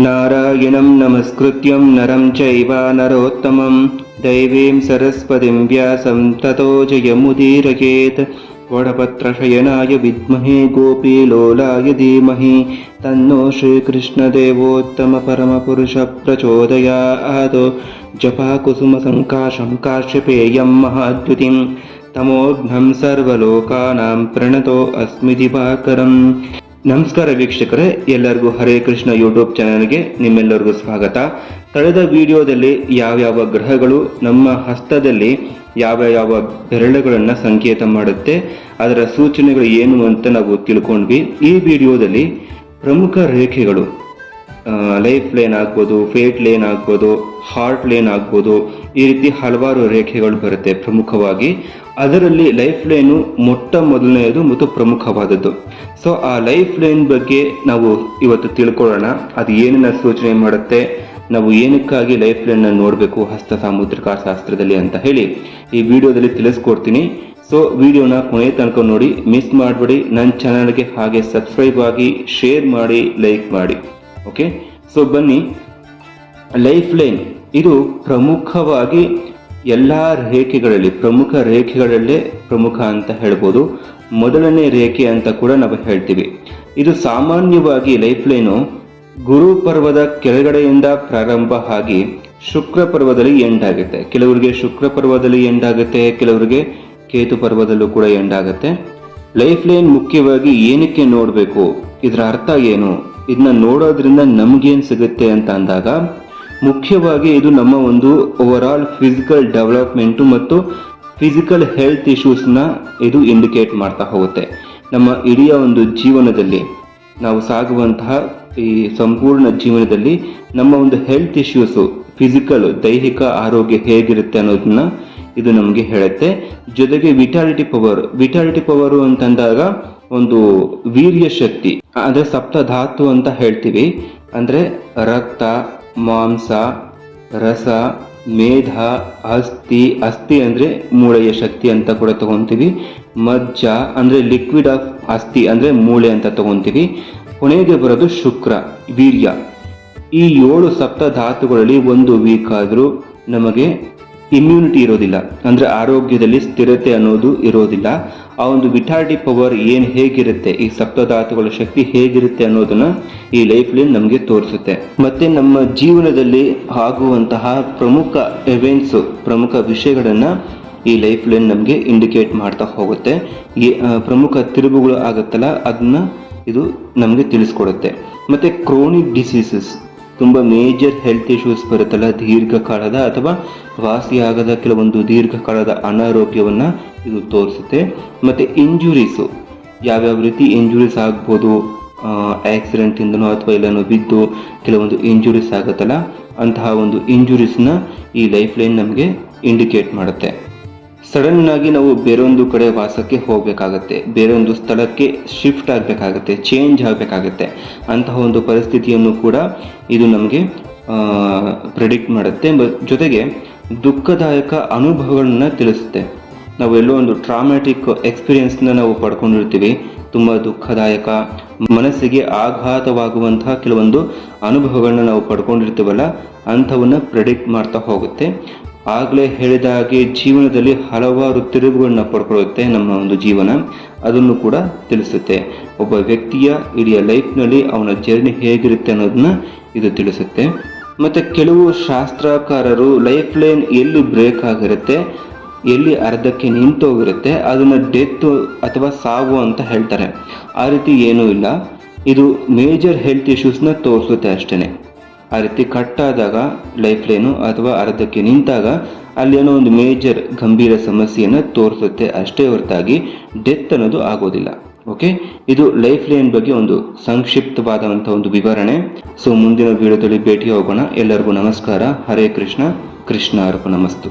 ನಾರಾಯಣಂ ನಮಸ್ಕೃತ್ಯಂ ನರಂ ಚೈವ ನರೋತ್ತಮಂ ದೈವೀಂ ಸರಸ್ವತಿಂ ವ್ಯಾಸಂ ತತೋ ಜಯಮುದೀರಯೇತ್. ವಡಪತ್ರಶಯನಾಯ ವಿದ್ಮಹೇ ಗೋಪೀಲೋಲಾಯ ಧೀಮಹಿ ತನ್ನೋ ಶ್ರೀಕೃಷ್ಣದೇವೋತ್ತಮ ಪರಮಪುರುಷ ಪ್ರಚೋದಯಾತ್. ಜಪಾಕುಸುಮ ಸಂಕಾಶಂ ಕಾಶ್ಯಪೇಯಂ ಮಹಾದ್ಯುತಿಂ ತಮೋಘ್ನಂ ಸರ್ವಲೋಕಾನಾಂ ಪ್ರಣತೋ ಅಸ್ಮಿ ದಿವಾಕರಂ. ನಮಸ್ಕಾರ ವೀಕ್ಷಕರೇ, ಎಲ್ಲರಿಗೂ ಹರೇ ಕೃಷ್ಣ ಯೂಟ್ಯೂಬ್ ಚಾನಲ್ಗೆ ನಿಮ್ಮೆಲ್ಲರಿಗೂ ಸ್ವಾಗತ. ಕಳೆದ ವಿಡಿಯೋದಲ್ಲಿ ಯಾವ್ಯಾವ ಗ್ರಹಗಳು ನಮ್ಮ ಹಸ್ತದಲ್ಲಿ ಯಾವ ಬೆರಳುಗಳನ್ನು ಸಂಕೇತ ಮಾಡುತ್ತೆ, ಅದರ ಸೂಚನೆಗಳು ಏನು ಅಂತ ನಾವು ತಿಳ್ಕೊಂಡ್ವಿ. ಈ ವಿಡಿಯೋದಲ್ಲಿ ಪ್ರಮುಖ ರೇಖೆಗಳು, ಲೈಫ್ ಲೈನ್ ಆಗ್ಬೋದು, ಫೇಟ್ ಲೈನ್ ಆಗ್ಬೋದು, ಹಾರ್ಟ್ ಲೈನ್ ಆಗ್ಬೋದು, ಈ ರೀತಿ ಹಲವಾರು ರೇಖೆಗಳು ಬರುತ್ತೆ ಪ್ರಮುಖವಾಗಿ. ಅದರಲ್ಲಿ ಲೈಫ್ ಲೈನು ಮೊಟ್ಟ ಮೊದಲನೆಯದು ಮತ್ತು ಪ್ರಮುಖವಾದದ್ದು. ಸೊ ಆ ಲೈಫ್ ಲೈನ್ ಬಗ್ಗೆ ನಾವು ಇವತ್ತು ತಿಳ್ಕೊಳ್ಳೋಣ. ಅದು ಏನನ್ನ ಸೂಚನೆ ಮಾಡುತ್ತೆ, ನಾವು ಏನಕ್ಕಾಗಿ ಲೈಫ್ ಲೈನ್ ನೋಡಬೇಕು ಹಸ್ತ ಸಾಮುದ್ರಿಕ ಶಾಸ್ತ್ರದಲ್ಲಿ ಅಂತ ಹೇಳಿ ಈ ವಿಡಿಯೋದಲ್ಲಿ ತಿಳಿಸ್ಕೊಡ್ತೀನಿ. ಸೊ ವಿಡಿಯೋನ ಕೊನೆ ತನಕ ನೋಡಿ, ಮಿಸ್ ಮಾಡಬೇಡಿ. ನನ್ನ ಚಾನಲ್ಗೆ ಹಾಗೆ ಸಬ್ಸ್ಕ್ರೈಬ್ ಆಗಿ, ಶೇರ್ ಮಾಡಿ, ಲೈಕ್ ಮಾಡಿ. ಓಕೆ, ಸೊ ಬನ್ನಿ. ಲೈಫ್ ಲೈನ್ ಇದು ಪ್ರಮುಖವಾಗಿ ಎಲ್ಲ ರೇಖೆಗಳಲ್ಲಿ, ಪ್ರಮುಖ ರೇಖೆಗಳಲ್ಲೇ ಪ್ರಮುಖ ಅಂತ ಹೇಳ್ಬೋದು. ಮೊದಲನೇ ರೇಖೆ ಅಂತ ಕೂಡ ನಾವು ಹೇಳ್ತೀವಿ. ಇದು ಸಾಮಾನ್ಯವಾಗಿ ಲೈಫ್ ಲೈನು ಗುರು ಪರ್ವದ ಕೆಳಗಡೆಯಿಂದ ಪ್ರಾರಂಭ ಆಗಿ ಶುಕ್ರ ಪರ್ವದಲ್ಲಿ ಎಂಡ್ ಆಗುತ್ತೆ. ಕೆಲವರಿಗೆ ಶುಕ್ರ ಪರ್ವದಲ್ಲಿ ಎಂಡ್ ಆಗುತ್ತೆ, ಕೆಲವರಿಗೆ ಕೇತು ಪರ್ವದಲ್ಲೂ ಕೂಡ ಎಂಡ್ ಆಗುತ್ತೆ. ಲೈಫ್ ಲೈನ್ ಮುಖ್ಯವಾಗಿ ಏನಕ್ಕೆ ನೋಡಬೇಕು, ಇದರ ಅರ್ಥ ಏನು, ಇದನ್ನ ನೋಡೋದ್ರಿಂದ ನಮ್ಗೇನ್ ಸಿಗುತ್ತೆ ಅಂತ ಅಂದಾಗ, ಮುಖ್ಯವಾಗಿ ಇದು ನಮ್ಮ ಒಂದು ಓವರ್ ಆಲ್ ಫಿಸಿಕಲ್ ಡೆವಲಪ್ಮೆಂಟು ಮತ್ತು ಫಿಸಿಕಲ್ ಹೆಲ್ತ್ ಇಶ್ಯೂಸ್ನ ಇದು ಇಂಡಿಕೇಟ್ ಮಾಡ್ತಾ ಹೋಗುತ್ತೆ. ನಮ್ಮ ಇಡೀ ಒಂದು ಜೀವನದಲ್ಲಿ, ನಾವು ಸಾಗುವಂತಹ ಈ ಸಂಪೂರ್ಣ ಜೀವನದಲ್ಲಿ ನಮ್ಮ ಒಂದು ಹೆಲ್ತ್ ಇಶ್ಯೂಸು, ಫಿಸಿಕಲ್ ದೈಹಿಕ ಆರೋಗ್ಯ ಹೇಗಿರುತ್ತೆ ಅನ್ನೋದನ್ನ ಇದು ನಮಗೆ ಹೇಳುತ್ತೆ. ಜೊತೆಗೆ ವಿಟಾಲಿಟಿ ಪವರು ಅಂತಂದಾಗ ಒಂದು ವೀರ್ಯ ಶಕ್ತಿ, ಅಂದ್ರೆ ಸಪ್ತಧಾತು ಅಂತ ಹೇಳ್ತೀವಿ. ಅಂದ್ರೆ ರಕ್ತ, ಮಾಂಸ, ರಸ, ಮೇಧ, ಅಸ್ಥಿ ಅಂದ್ರೆ ಮೂಳೆಯ ಶಕ್ತಿ ಅಂತ ಕೂಡ ತಗೊಂತೀವಿ. ಮಜ್ಜ ಅಂದ್ರೆ ಲಿಕ್ವಿಡ್ ಆಫ್ ಅಸ್ಥಿ ಅಂದ್ರೆ ಮೂಳೆ ಅಂತ ತಗೊಂತೀವಿ. ಕೊನೆಗೆ ಬರೋದು ಶುಕ್ರ, ವೀರ್ಯ. ಈ 7 ಸಪ್ತಧಾತುಗಳಲ್ಲಿ ಒಂದು ವೀಕ್ ಆದ್ರೂ ನಮಗೆ ಇಮ್ಯುನಿಟಿ ಇರೋದಿಲ್ಲ, ಅಂದ್ರೆ ಆರೋಗ್ಯದಲ್ಲಿ ಸ್ಥಿರತೆ ಅನ್ನೋದು ಇರೋದಿಲ್ಲ. ಆ ಒಂದು ವಿಟಾಲಿಟಿ ಪವರ್ ಹೇಗಿರುತ್ತೆ, ಈ ಸಪ್ತಧಾತುಗಳ ಶಕ್ತಿ ಹೇಗಿರುತ್ತೆ ಅನ್ನೋದನ್ನ ಈ ಲೈಫ್ ಲೈನ್ ನಮಗೆ ತೋರಿಸುತ್ತೆ. ಮತ್ತೆ ನಮ್ಮ ಜೀವನದಲ್ಲಿ ಆಗುವಂತಹ ಪ್ರಮುಖ ಇವೆಂಟ್ಸ್, ಪ್ರಮುಖ ವಿಷಯಗಳನ್ನ ಈ ಲೈಫ್ ಲೈನ್ ನಮಗೆ ಇಂಡಿಕೇಟ್ ಮಾಡ್ತಾ ಹೋಗುತ್ತೆ. ಈ ಪ್ರಮುಖ ತಿರುವುಗಳು ಆಗುತ್ತಲ್ಲ, ಅದನ್ನ ಇದು ನಮಗೆ ತಿಳಿಸ್ಕೊಡುತ್ತೆ. ಮತ್ತೆ ಕ್ರೋನಿಕ್ ಡಿಸೀಸಸ್, ತುಂಬ ಮೇಜರ್ ಹೆಲ್ತ್ ಇಶ್ಯೂಸ್ ಬರುತ್ತಲ್ಲ, ದೀರ್ಘಕಾಲದ ಅಥವಾ ವಾಸಿಯಾಗದ ಕೆಲವೊಂದು ದೀರ್ಘಕಾಲದ ಅನಾರೋಗ್ಯವನ್ನ ಇದು ತೋರಿಸುತ್ತೆ. ಮತ್ತೆ ಇಂಜುರೀಸು, ಯಾವ್ಯಾವ ರೀತಿ ಇಂಜುರೀಸ್ ಆಗ್ಬೋದು, ಆಕ್ಸಿಡೆಂಟ್ ಇಂದನೋ ಅಥವಾ ಎಲ್ಲನೋ ಬಿದ್ದು ಕೆಲವೊಂದು ಇಂಜುರೀಸ್ ಆಗುತ್ತಲ್ಲ, ಅಂತಹ ಒಂದು ಇಂಜುರೀಸ್ನ ಈ ಲೈಫ್ ಲೈನ್ ನಮಗೆ ಇಂಡಿಕೇಟ್ ಮಾಡುತ್ತೆ. ಸಡನ್ ಆಗಿ ನಾವು ಬೇರೊಂದು ಕಡೆ ವಾಸಕ್ಕೆ ಹೋಗಬೇಕಾಗತ್ತೆ, ಬೇರೊಂದು ಸ್ಥಳಕ್ಕೆ ಶಿಫ್ಟ್ ಆಗಬೇಕಾಗತ್ತೆ, ಚೇಂಜ್ ಆಗಬೇಕಾಗತ್ತೆ. ಅಂತಹ ಒಂದು ಪರಿಸ್ಥಿತಿಯನ್ನು ಕೂಡ ಇದು ನಮಗೆ ಪ್ರೆಡಿಕ್ಟ್ ಮಾಡುತ್ತೆ. ಜೊತೆಗೆ ದುಃಖದಾಯಕ ಅನುಭವಗಳನ್ನ ತಿಳಿಸುತ್ತೆ. ನಾವು ಎಲ್ಲೋ ಒಂದು ಟ್ರಾಮ್ಯಾಟಿಕ್ ಎಕ್ಸ್ಪೀರಿಯನ್ಸ್ನ ನಾವು ಪಡ್ಕೊಂಡಿರ್ತೀವಿ, ತುಂಬ ದುಃಖದಾಯಕ, ಮನಸ್ಸಿಗೆ ಆಘಾತವಾಗುವಂತಹ ಕೆಲವೊಂದು ಅನುಭವಗಳನ್ನ ನಾವು ಪಡ್ಕೊಂಡಿರ್ತೀವಲ್ಲ, ಅಂಥವನ್ನ ಪ್ರೆಡಿಕ್ಟ್ ಮಾಡ್ತಾ ಹೋಗುತ್ತೆ. ಆಗಲೇ ಹೇಳಿದ ಹಾಗೆ ಜೀವನದಲ್ಲಿ ಹಲವಾರು ತಿರುವುಗಳನ್ನ ಪಡ್ಕೊಳ್ಳುತ್ತೆ ನಮ್ಮ ಒಂದು ಜೀವನ, ಅದನ್ನು ಕೂಡ ತಿಳಿಸುತ್ತೆ. ಒಬ್ಬ ವ್ಯಕ್ತಿಯ ಇಡೀ ಲೈಫ್ನಲ್ಲಿ ಅವನ ಜರ್ನಿ ಹೇಗಿರುತ್ತೆ ಅನ್ನೋದನ್ನ ಇದು ತಿಳಿಸುತ್ತೆ. ಮತ್ತೆ ಕೆಲವು ಶಾಸ್ತ್ರಕಾರರು ಲೈಫ್ ಲೈನ್ ಎಲ್ಲಿ ಬ್ರೇಕ್ ಆಗಿರುತ್ತೆ, ಎಲ್ಲಿ ಅರ್ಧಕ್ಕೆ ನಿಂತೋಗಿರುತ್ತೆ, ಅದನ್ನ ಡೆತ್ ಅಥವಾ ಸಾವು ಅಂತ ಹೇಳ್ತಾರೆ. ಆ ರೀತಿ ಏನೂ ಇಲ್ಲ, ಇದು ಮೇಜರ್ ಹೆಲ್ತ್ ಇಶ್ಯೂಸ್ನ ತೋರಿಸುತ್ತೆ ಅಷ್ಟೇ. ಆ ರೀತಿ ಕಟ್ ಆದಾಗ ಲೈಫ್ ಲೈನು ಅಥವಾ ಅರ್ಧಕ್ಕೆ ನಿಂತಾಗ ಅಲ್ಲೇನೋ ಒಂದು ಮೇಜರ್ ಗಂಭೀರ ಸಮಸ್ಯೆಯನ್ನು ತೋರಿಸುತ್ತೆ ಅಷ್ಟೇ ಹೊರತಾಗಿ ಡೆತ್ ಅನ್ನೋದು ಆಗೋದಿಲ್ಲ. ಓಕೆ, ಇದು ಲೈಫ್ ಲೈನ್ ಬಗ್ಗೆ ಒಂದು ಸಂಕ್ಷಿಪ್ತವಾದಂಥ ಒಂದು ವಿವರಣೆ. ಸೊ ಮುಂದಿನ ವಿಡಿಯೋದಲ್ಲಿ ಭೇಟಿ ಹೋಗೋಣ. ಎಲ್ಲರಿಗೂ ನಮಸ್ಕಾರ. ಹರೇ ಕೃಷ್ಣ. ಕೃಷ್ಣ ಅರ್ಪಣಮಸ್ತು.